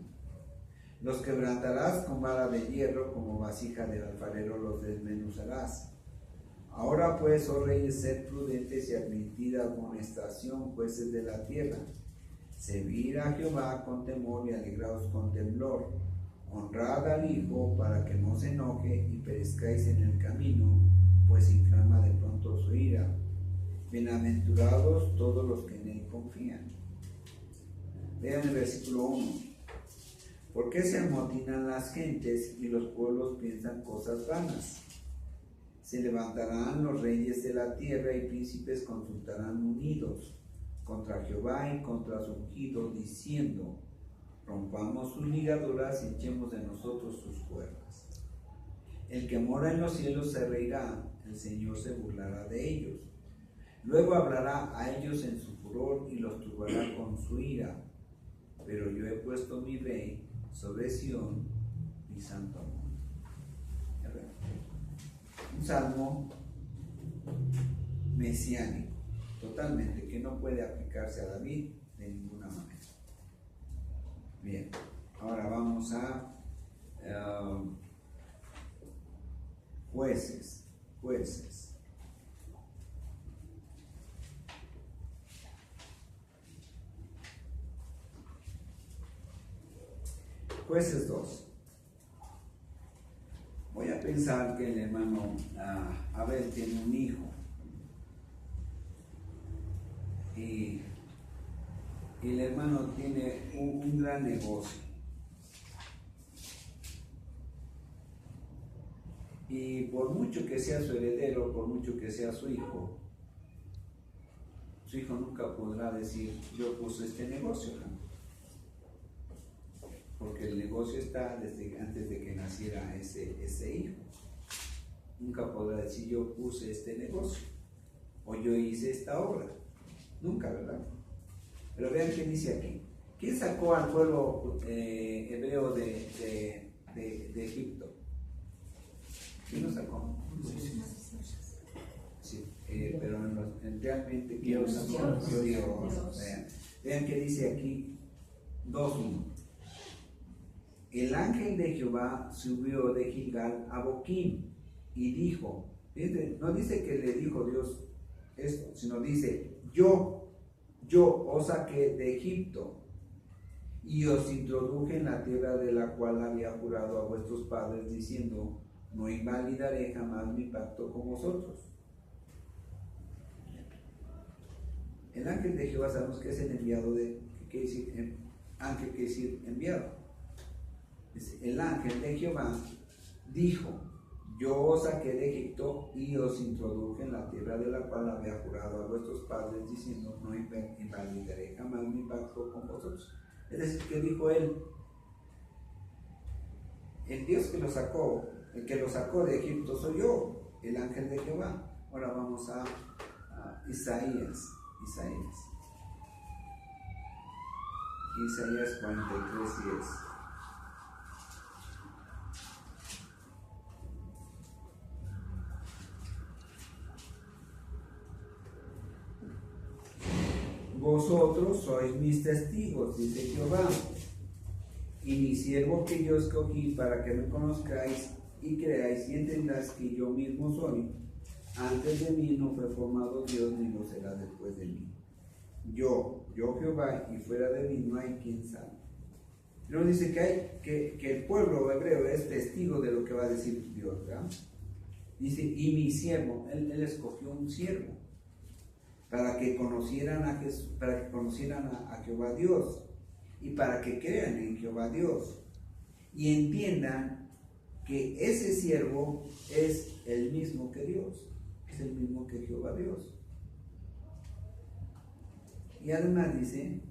[SPEAKER 1] Los quebrantarás con vara de hierro, como vasija del alfarero los desmenuzarás. Ahora pues, oh reyes, sed prudentes y admitid amonestación, jueces de la tierra. Servid a Jehová con temor y alegraos con temblor. Honrad al Hijo para que no se enoje y perezcáis en el camino, pues inflama de pronto su ira. Bienaventurados todos los que en él confían. Vean el versículo 1. ¿Por qué se amotinan las gentes y los pueblos piensan cosas vanas? Se levantarán los reyes de la tierra y príncipes consultarán unidos contra Jehová y contra su ungido, diciendo: rompamos sus ligaduras y echemos de nosotros sus cuerdas. El que mora en los cielos se reirá, el Señor se burlará de ellos. Luego hablará a ellos en su furor y los turbará con su ira. Pero yo he puesto mi rey sobre Sión, mi santo monte. Un salmo mesiánico, totalmente, que no puede aplicarse a David de ninguna manera. Bien, ahora vamos a jueces. Jueces 2. Voy a pensar que el hermano Abel tiene un hijo y el hermano tiene un gran negocio y por mucho que sea su heredero, por mucho que sea su hijo nunca podrá decir: yo puse este negocio, ¿no? Porque el negocio está desde antes de que naciera ese hijo. Nunca podrá decir: yo puse este negocio o yo hice esta obra. Nunca, ¿verdad? Pero vean qué dice aquí. ¿Quién sacó al pueblo hebreo de Egipto? ¿Quién lo sacó? Sí, pero realmente ¿quién lo sacó? Dios. Vean qué dice aquí 2:1. El ángel de Jehová subió de Gilgal a Boquim y dijo, no dice que le dijo Dios esto, sino dice: yo os saqué de Egipto y os introduje en la tierra de la cual había jurado a vuestros padres, diciendo: no invalidaré jamás mi pacto con vosotros. El ángel de Jehová sabemos que es el enviado ángel quiere decir enviado. El ángel de Jehová dijo: yo os saqué de Egipto y os introduje en la tierra de la cual había jurado a vuestros padres, diciendo: no invalidaré jamás mi pacto con vosotros. Es decir, que dijo él: el Dios que lo sacó, el que lo sacó de Egipto soy yo, el ángel de Jehová. Ahora vamos a Isaías 43:10. Vosotros sois mis testigos, dice Jehová, y mi siervo que yo escogí para que me conozcáis y creáis y entendáis que yo mismo soy. Antes de mí no fue formado Dios, ni lo será después de mí. Yo Jehová, y fuera de mí no hay quien salve. Pero dice que el pueblo hebreo es testigo de lo que va a decir Dios, ¿verdad? Dice: y mi siervo, él escogió un siervo para que conocieran a Jesús, para que conocieran a Jehová Dios, y para que crean en Jehová Dios y entiendan que ese siervo es el mismo que Dios, es el mismo que Jehová Dios. Y además dice: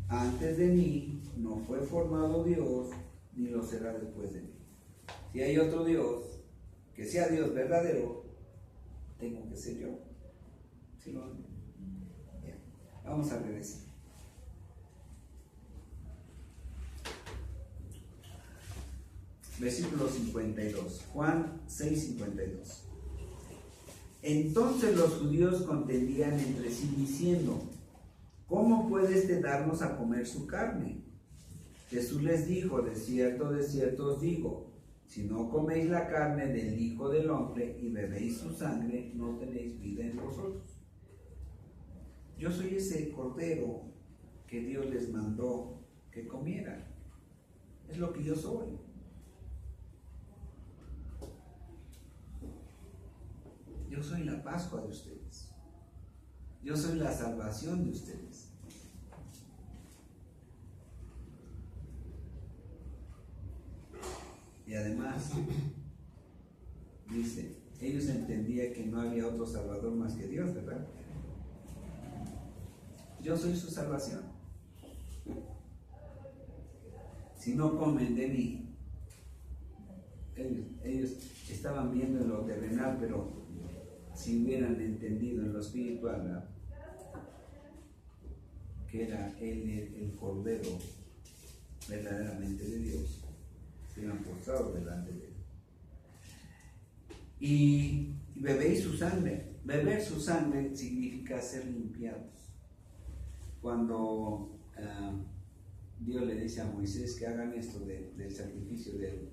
[SPEAKER 1] antes de mí no fue formado Dios, ni lo será después de mí. Si hay otro Dios, que sea Dios verdadero, tengo que ser yo. ¿Sí lo ven? Bien. Vamos a regresar. Versículo 52, Juan 6:52. Entonces los judíos contendían entre sí diciendo: ¿cómo puede este darnos a comer su carne? Jesús les dijo: de cierto os digo,
[SPEAKER 2] Si no coméis la carne del Hijo del Hombre y bebéis su sangre, no tenéis vida en vosotros. Yo soy ese cordero que Dios les mandó que comieran. Es lo que yo soy. Yo soy la Pascua de ustedes. Yo soy la salvación de ustedes. Y además, dice, ellos entendían que no había otro salvador más que Dios, ¿verdad? Yo soy su salvación. Si no comen de mí, ellos estaban viendo en lo terrenal, pero si hubieran entendido en lo espiritual, ¿verdad?, que era Él el Cordero verdaderamente de Dios, se hubieran postrado delante de Él. Y bebéis su sangre. Beber su sangre significa ser limpiados. Cuando Dios le dice a Moisés que hagan esto del sacrificio del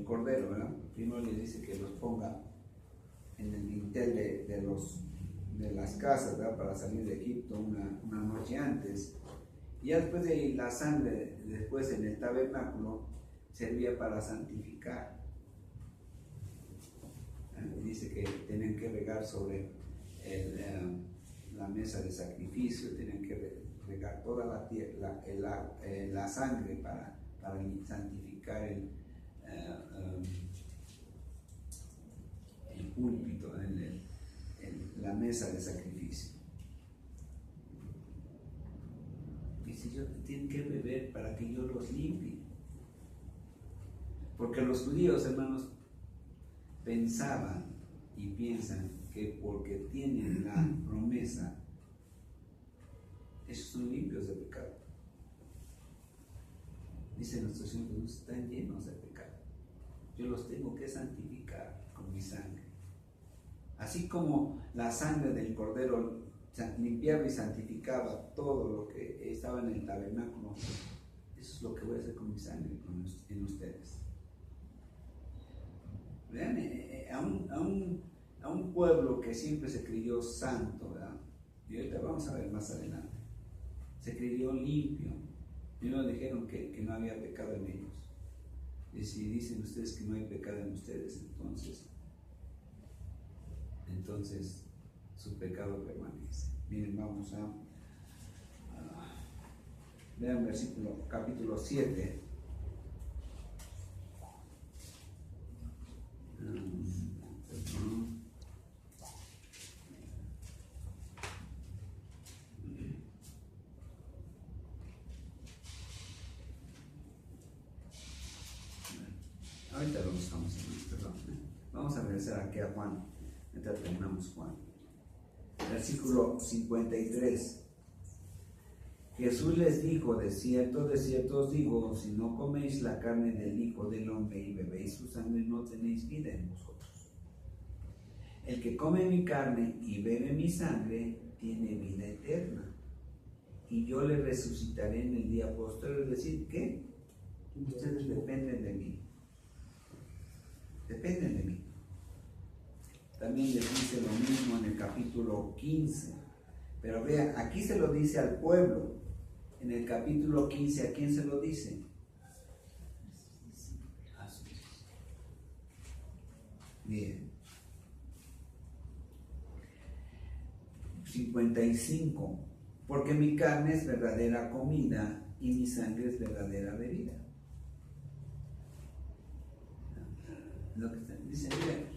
[SPEAKER 2] cordero, ¿verdad? Primero le dice que los ponga en el dintel de las casas, ¿verdad?, para salir de Egipto una noche antes. Y ya después de la sangre, después en el tabernáculo, servía para santificar. Dice que tienen que regar sobre la mesa de sacrificio, tienen que regar toda la sangre para santificar el púlpito, la mesa de sacrificio. Dice, tienen que beber para que yo los limpie. Porque los judíos, hermanos, pensaban y piensan que porque tienen la promesa, ellos son limpios de pecado. Dice nuestro Señor Jesús, están llenos de pecado. Yo los tengo que santificar con mi sangre. Así como la sangre del cordero limpiaba y santificaba todo lo que estaba en el tabernáculo, eso es lo que voy a hacer con mi sangre en ustedes. Vean, a un pueblo que siempre se creyó santo, ¿verdad? Y ahorita vamos a ver más adelante, se creyó limpio. Primero dijeron que no había pecado en ellos. Y si dicen ustedes que no hay pecado en ustedes, entonces su pecado permanece. Miren, vamos a vean capítulo 7. Ahorita lo buscamos, perdón. Vamos a regresar aquí a Juan, mientras terminamos Juan. Versículo 53. Jesús les dijo, de cierto os digo, si no coméis la carne del Hijo del Hombre y bebéis su sangre, no tenéis vida en vosotros. El que come mi carne y bebe mi sangre, tiene vida eterna. Y yo le resucitaré en el día posterior. Es decir, que ustedes dependen de mí. Dependen de mí. También les dice lo mismo en el capítulo 15. Pero vean, aquí se lo dice al pueblo. En el capítulo 15, ¿a quién se lo dice? A sus hijos. Bien. 55. Porque mi carne es verdadera comida y mi sangre es verdadera bebida. Lo que dice, miren,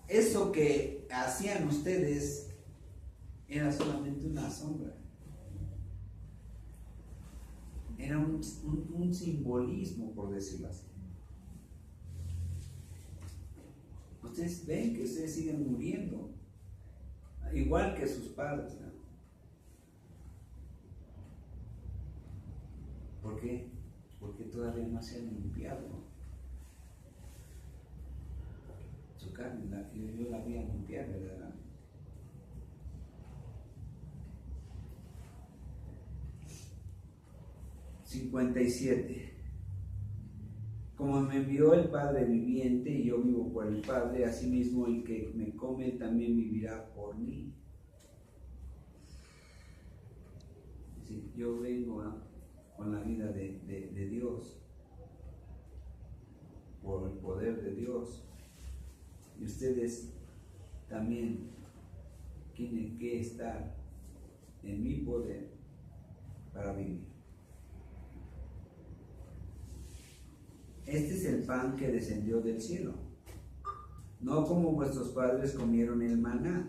[SPEAKER 2] eso que hacían ustedes era solamente una sombra. Era un simbolismo, por decirlo así. Ustedes ven que ustedes siguen muriendo, igual que sus padres, ¿no? ¿Por qué? Porque todavía no se han limpiado su carne. Yo la voy a limpiar, ¿verdad? 57. Como me envió el Padre viviente y yo vivo por el Padre, asimismo el que me come también vivirá por mí. Es decir, yo vengo con la vida de Dios, por el poder de Dios. Y ustedes también tienen que estar en mi poder para vivir. Este es el pan que descendió del cielo, no como vuestros padres comieron el maná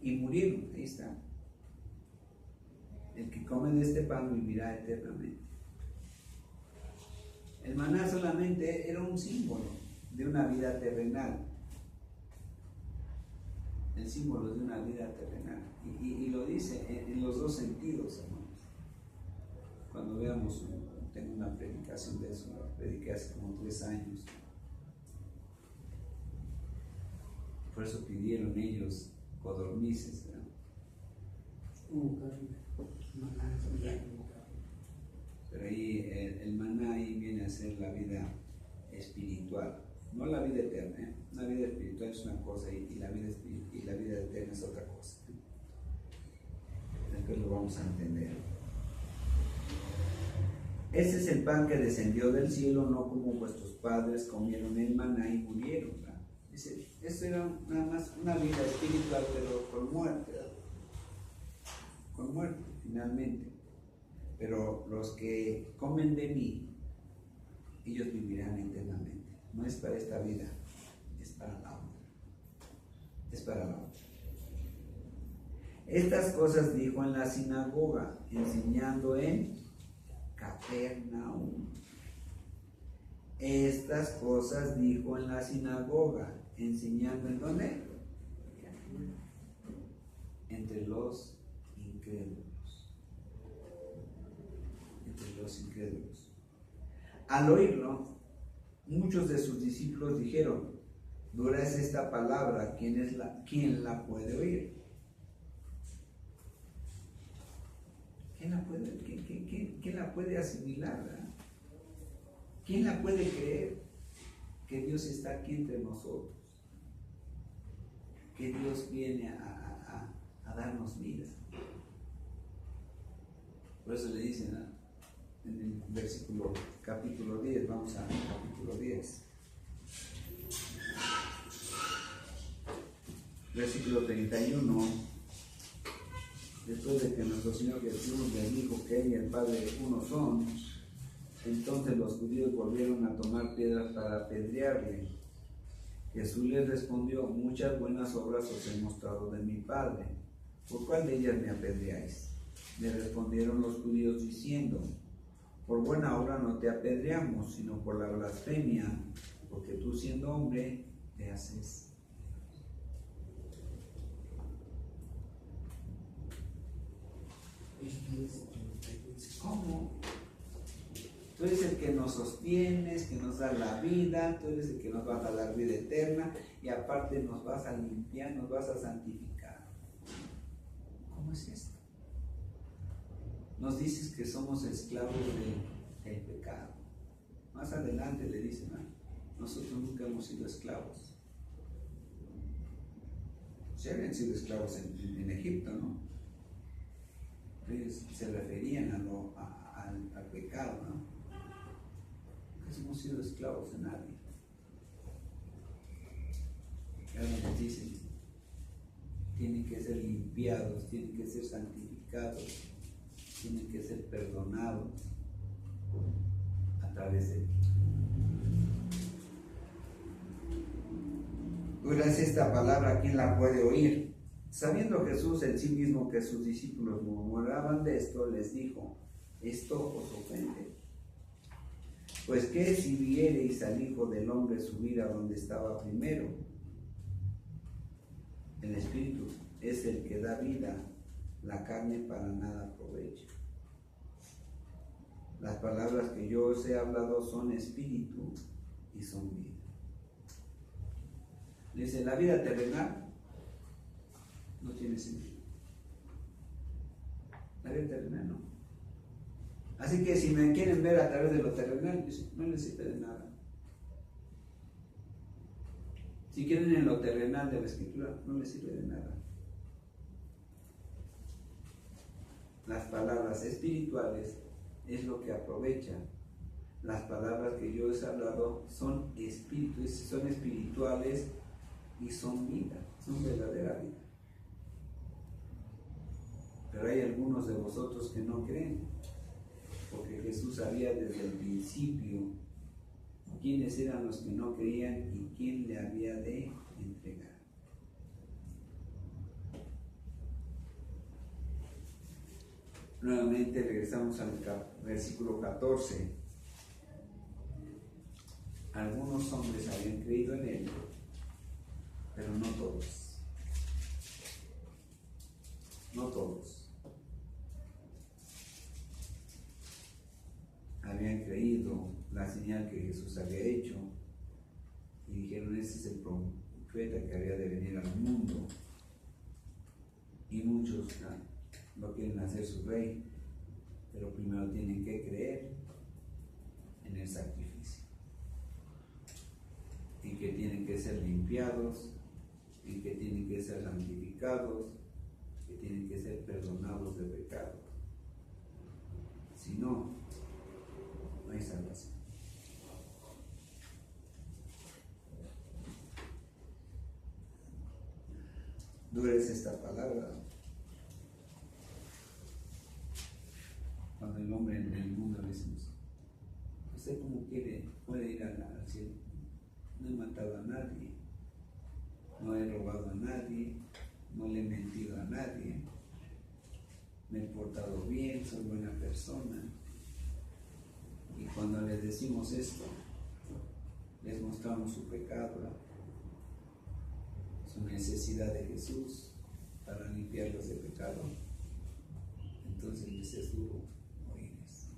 [SPEAKER 2] y murieron. Ahí está. El que come de este pan vivirá eternamente. El maná solamente era un símbolo de una vida terrenal. El símbolo de una vida terrenal. Y lo dice en los dos sentidos, hermanos. Cuando veamos, tengo una predicación de eso, la prediqué hace como 3 años. Por eso pidieron ellos codornices, ¿verdad? Pero ahí el maná ahí viene a ser la vida espiritual, no la vida eterna, ¿eh? La vida espiritual es una cosa y la vida eterna es otra cosa. Después lo vamos a entender. Este es el pan que descendió del cielo, no como vuestros padres comieron el maná y murieron, ¿verdad? Dice, esto era nada más una vida espiritual, pero con muerte, ¿verdad? Con muerte, finalmente. Pero los que comen de mí, ellos vivirán eternamente. No es para esta vida, es para la otra. Es para la otra. Estas cosas dijo en la sinagoga, enseñando en Capernaum. Estas cosas dijo en la sinagoga, enseñando en ¿dónde? Entre los incrédulos. Entre los incrédulos. Al oírlo, muchos de sus discípulos dijeron: dura es esta palabra, ¿quién la puede oír? ¿Quién la puede asimilar? ¿Verdad? ¿Quién la puede creer? Que Dios está aquí entre nosotros, que Dios viene a darnos vida. Por eso le dicen en el versículo, capítulo 10, vamos al capítulo 10, versículo 31. Después de que nuestro Señor Jesús les dijo que Él y el Padre uno son, entonces los judíos volvieron a tomar piedras para apedrearle. Jesús les respondió: muchas buenas obras os he mostrado de mi Padre, ¿por cuál de ellas me apedreáis? Le respondieron los judíos diciendo: por buena obra no te apedreamos, sino por la blasfemia, porque tú siendo hombre te haces. ¿Cómo? Tú eres el que nos sostienes, que nos da la vida, tú eres el que nos va a dar vida eterna y aparte nos vas a limpiar, nos vas a santificar. ¿Cómo es esto? Nos dices que somos esclavos del pecado. Más adelante le dicen: nosotros nunca hemos sido esclavos. Se habían sido esclavos en Egipto, ¿no? Ellos se referían al pecado, ¿no? Nunca hemos sido esclavos de nadie. Y ahora nos dicen: tienen que ser limpiados, tienen que ser santificados, tienen que ser perdonados a través de Él. Dura es esta palabra, ¿quién la puede oír? Sabiendo Jesús en sí mismo que sus discípulos murmuraban de esto, les dijo: ¿esto os ofende? Pues qué si viereis al Hijo del Hombre subir a donde estaba primero. El Espíritu es el que da vida, la carne para nada aprovecha. Las palabras que yo os he hablado son espíritu y son vida. Dice, la vida terrenal no tiene sentido. La vida terrenal no. Así que si me quieren ver a través de lo terrenal, no les sirve de nada. Si quieren en lo terrenal de la escritura, no les sirve de nada. Las palabras espirituales es lo que aprovechan. Las palabras que yo os he hablado son espirituales y son vida, son verdadera vida. Pero hay algunos de vosotros que no creen, porque Jesús sabía desde el principio quiénes eran los que no creían y quién le había de entregar. Nuevamente regresamos al versículo 14. Algunos hombres habían creído en él, pero no todos. No todos. Habían creído la señal que Jesús había hecho y dijeron: ese es el profeta que había de venir al mundo. Y muchos lo quieren hacer su rey, pero primero tienen que creer en el sacrificio y que tienen que ser limpiados y que tienen que ser santificados, que tienen que ser perdonados de pecado. Si no, no hay salvación. Dura es esta palabra. Cuando el hombre en el mundo le decimos: ¿usted cómo puede ir al cielo? No he matado a nadie, no he robado a nadie, no le he mentido a nadie, me he portado bien, soy buena persona. Y cuando les decimos esto, les mostramos su pecado, su necesidad de Jesús para limpiarlos de pecado. Entonces les es duro oír eso.